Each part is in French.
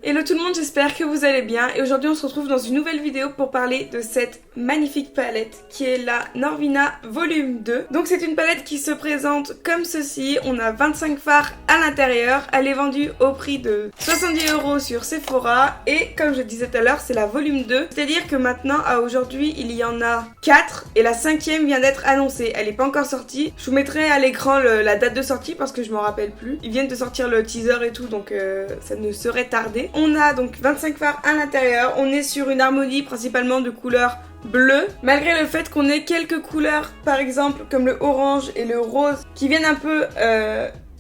Hello tout le monde, j'espère que vous allez bien et aujourd'hui on se retrouve dans une nouvelle vidéo pour parler de cette magnifique palette qui est la Norvina Volume 2. Donc c'est une palette qui se présente comme ceci, on a 25 fards à l'intérieur, elle est vendue au prix de 70 € sur Sephora et comme je disais tout à l'heure c'est la Volume 2, c'est-à-dire que maintenant à aujourd'hui il y en a 4 et la 5e vient d'être annoncée, elle n'est pas encore sortie. Je vous mettrai à l'écran la date de sortie parce que je m'en rappelle plus, ils viennent de sortir le teaser et tout donc ça ne serait tardé. On a donc 25 fards à l'intérieur, on est sur une harmonie principalement de couleurs bleues, malgré le fait qu'on ait quelques couleurs par exemple comme le orange et le rose qui viennent un peu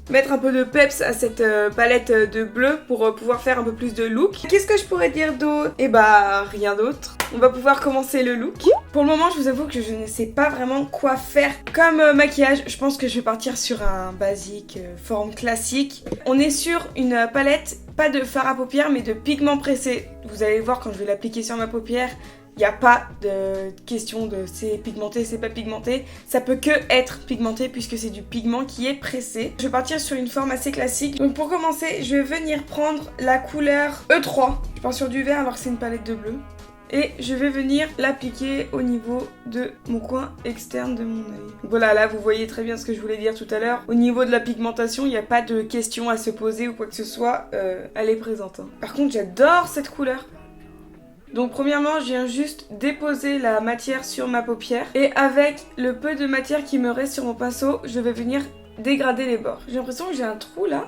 mettre un peu de peps à cette palette de bleu pour pouvoir faire un peu plus de look. Qu'est-ce que je pourrais dire d'autre? Eh bah rien d'autre. On va pouvoir commencer le look. Pour le moment je vous avoue que je ne sais pas vraiment quoi faire comme maquillage. Je pense que je vais partir sur un basique forme classique. On est sur une palette pas de fard à paupières mais de pigments pressés. Vous allez voir quand je vais l'appliquer sur ma paupière. Il n'y a pas de question de c'est pigmenté, c'est pas pigmenté. Ça peut que être pigmenté puisque c'est du pigment qui est pressé. Je vais partir sur une forme assez classique. Donc pour commencer, je vais venir prendre la couleur E3. Je pars sur du vert alors que c'est une palette de bleu. Et je vais venir l'appliquer au niveau de mon coin externe de mon œil. Voilà, là vous voyez très bien ce que je voulais dire tout à l'heure. Au niveau de la pigmentation, il n'y a pas de question à se poser ou quoi que ce soit. Elle est présente. Par contre, j'adore cette couleur. Donc premièrement, je viens juste déposer la matière sur ma paupière et avec le peu de matière qui me reste sur mon pinceau, je vais venir dégrader les bords. J'ai l'impression que j'ai un trou là.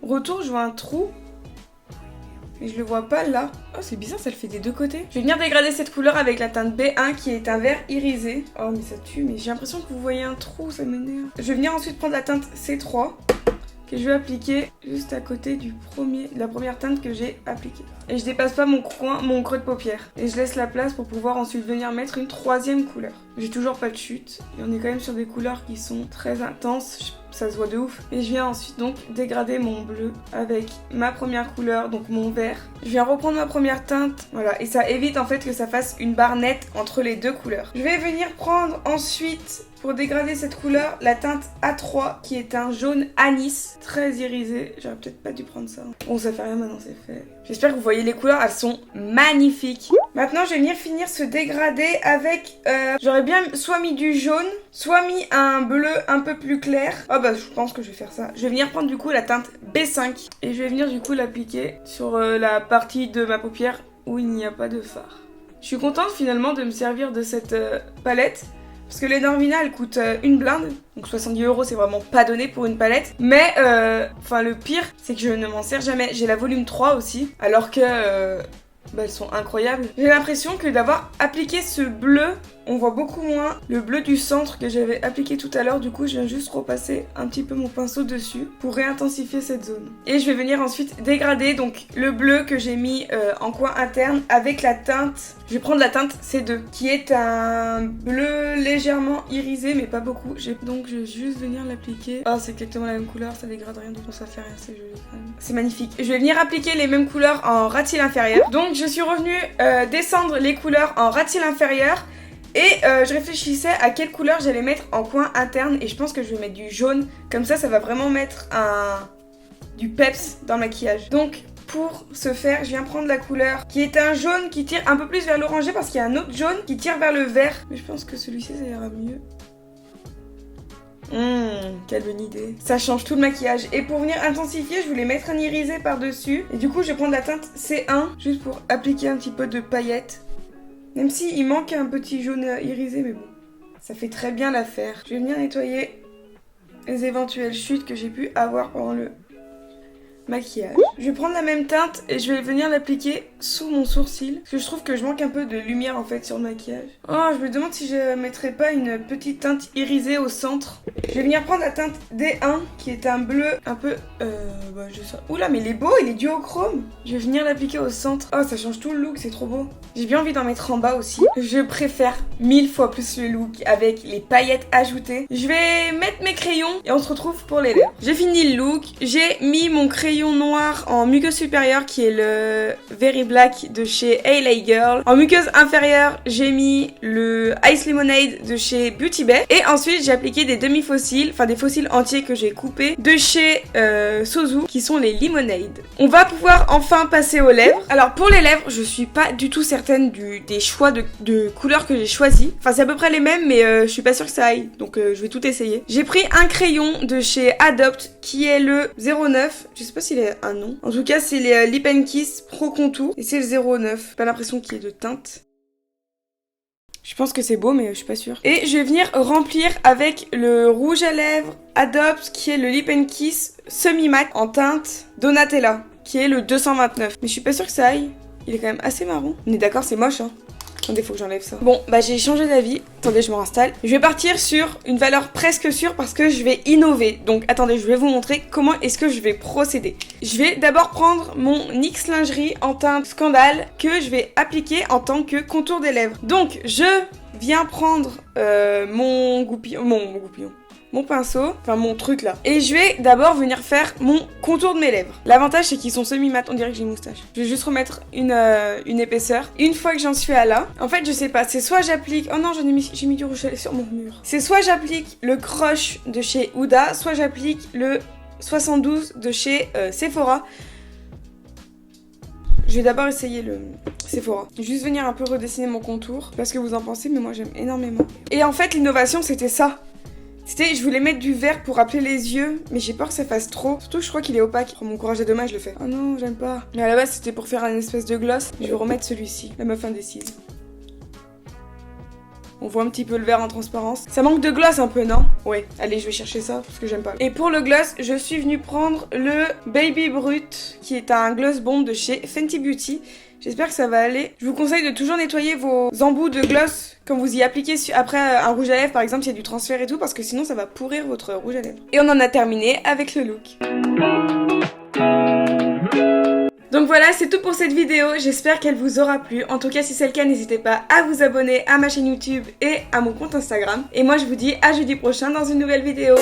Retour, je vois un trou. Mais je le vois pas là. Oh, c'est bizarre, ça le fait des deux côtés. Je vais venir dégrader cette couleur avec la teinte B1 qui est un vert irisé. Oh mais ça tue, mais j'ai l'impression que vous voyez un trou, ça m'énerve. Je vais venir ensuite prendre la teinte C3. Que je vais appliquer juste à côté de la première teinte que j'ai appliquée. Et je dépasse pas mon creux de paupière. Et je laisse la place pour pouvoir ensuite venir mettre une troisième couleur. J'ai toujours pas de chute. Et on est quand même sur des couleurs qui sont très intenses. Ça se voit de ouf. Et je viens ensuite donc dégrader mon bleu avec ma première couleur, donc mon vert. Je viens reprendre ma première teinte, voilà, et ça évite en fait que ça fasse une barre nette entre les deux couleurs. Je vais venir prendre ensuite, pour dégrader cette couleur, la teinte A3 qui est un jaune anis, très irisé. J'aurais peut-être pas dû prendre ça. Bon, ça fait rien maintenant, c'est fait. J'espère que vous voyez les couleurs, elles sont magnifiques. Maintenant, je vais venir finir ce dégradé avec... j'aurais bien soit mis du jaune, soit mis un bleu un peu plus clair. Oh bah, je pense que je vais faire ça. Je vais venir prendre du coup la teinte B5 et je vais venir du coup l'appliquer sur la partie de ma paupière où il n'y a pas de fard. Je suis contente finalement de me servir de cette palette. Parce que les Norvina elles coûtent une blinde, donc 70 € c'est vraiment pas donné pour une palette. Mais enfin le pire c'est que je ne m'en sers jamais. J'ai la volume 3 aussi, alors que elles sont incroyables. J'ai l'impression que d'avoir appliqué ce bleu, on voit beaucoup moins le bleu du centre que j'avais appliqué tout à l'heure. Du coup je viens juste repasser un petit peu mon pinceau dessus pour réintensifier cette zone. Et je vais venir ensuite dégrader donc le bleu que j'ai mis en coin interne avec la teinte. Je vais prendre la teinte C2 qui est un bleu légèrement irisé mais pas beaucoup. Donc je vais juste venir l'appliquer. Ah, c'est exactement la même couleur, ça dégrade rien, donc ça fait rien, c'est joli quand même. C'est magnifique. Je vais venir appliquer les mêmes couleurs en ras de cils inférieur. Donc je suis revenue descendre les couleurs en ras de cils inférieur. Et je réfléchissais à quelle couleur j'allais mettre en coin interne et je pense que je vais mettre du jaune. Comme ça va vraiment mettre du peps dans le maquillage. Donc pour ce faire, je viens prendre la couleur qui est un jaune qui tire un peu plus vers l'orangé parce qu'il y a un autre jaune qui tire vers le vert. Mais je pense que celui-ci ça ira mieux. Quelle bonne idée. Ça change tout le maquillage. Et pour venir intensifier, je voulais mettre un irisé par-dessus. Et du coup, je vais prendre la teinte C1 juste pour appliquer un petit peu de paillettes. Même si il manque un petit jaune irisé, mais bon, ça fait très bien l'affaire. Je vais venir nettoyer les éventuelles chutes que j'ai pu avoir pendant le maquillage. Je vais prendre la même teinte et je vais venir l'appliquer sous mon sourcil. Parce que je trouve que je manque un peu de lumière en fait sur le maquillage. Oh, je me demande si je mettrais pas une petite teinte irisée au centre. Je vais venir prendre la teinte D1 qui est un bleu un peu... je sais... Oula, mais il est beau, il est duochrome. Je vais venir l'appliquer au centre. Oh, ça change tout le look, c'est trop beau. J'ai bien envie d'en mettre en bas aussi. Je préfère 1000 fois plus le look avec les paillettes ajoutées. Je vais mettre mes crayons et on se retrouve pour les lèvres. J'ai fini le look, j'ai mis mon crayon crayon noir en muqueuse supérieure qui est le Very Black de chez Hey Girl. En muqueuse inférieure, j'ai mis le Ice Lemonade de chez Beauty Bay. Et ensuite, j'ai appliqué des demi-fossiles, enfin des fossiles entiers que j'ai coupés de chez Sozu, qui sont les Lemonade. On va pouvoir enfin passer aux lèvres. Alors pour les lèvres, je suis pas du tout certaine des choix de couleurs que j'ai choisis. Enfin, c'est à peu près les mêmes, mais je suis pas sûre que ça aille. Donc je vais tout essayer. J'ai pris un crayon de chez Adopt qui est le 09. Je sais pas s'il a un nom. En tout cas, c'est les Lip and Kiss Pro Contour. Et c'est le 09. Pas l'impression qu'il y ait de teinte. Je pense que c'est beau, mais je suis pas sûre. Et je vais venir remplir avec le rouge à lèvres Adopt qui est le Lip and Kiss semi-mat en teinte Donatella qui est le 229. Mais je suis pas sûre que ça aille. Il est quand même assez marron. On est d'accord, c'est moche, hein. Attendez, faut que j'enlève ça. Bon, bah j'ai changé d'avis. Attendez, je me réinstalle. Je vais partir sur une valeur presque sûre parce que je vais innover. Donc attendez, je vais vous montrer comment est-ce que je vais procéder. Je vais d'abord prendre mon NYX lingerie en teinte Scandale que je vais appliquer en tant que contour des lèvres. Donc je viens prendre mon pinceau, enfin mon truc là. Et je vais d'abord venir faire mon contour de mes lèvres. L'avantage c'est qu'ils sont semi-mat, on dirait que j'ai une moustache. Je vais juste remettre une épaisseur. Une fois que j'en suis à là, en fait je sais pas, c'est soit j'applique... Oh non, j'ai mis du rouge à lèvres sur mon mur. C'est soit j'applique le Crush de chez Huda, soit j'applique le 72 de chez Sephora. Je vais d'abord essayer le Sephora. Juste venir un peu redessiner mon contour. Je sais pas ce que vous en pensez, mais moi j'aime énormément. Et en fait l'innovation c'était ça. Je voulais mettre du vert pour rappeler les yeux, mais j'ai peur que ça fasse trop. Surtout, je crois qu'il est opaque. Oh, mon courage est dommage, je le fais. Oh non, j'aime pas. Mais à la base, c'était pour faire un espèce de gloss. Je vais remettre celui-ci, la meuf indécise. On voit un petit peu le vert en transparence. Ça manque de gloss un peu, non? Ouais, allez, je vais chercher ça, parce que j'aime pas. Et pour le gloss, je suis venue prendre le Baby Brut, qui est un gloss bomb de chez Fenty Beauty. J'espère que ça va aller. Je vous conseille de toujours nettoyer vos embouts de gloss quand vous y appliquez après un rouge à lèvres, par exemple, s'il y a du transfert et tout, parce que sinon ça va pourrir votre rouge à lèvres. Et on en a terminé avec le look. Donc voilà, c'est tout pour cette vidéo, j'espère qu'elle vous aura plu. En tout cas, si c'est le cas, n'hésitez pas à vous abonner à ma chaîne YouTube et à mon compte Instagram. Et moi, je vous dis à jeudi prochain dans une nouvelle vidéo.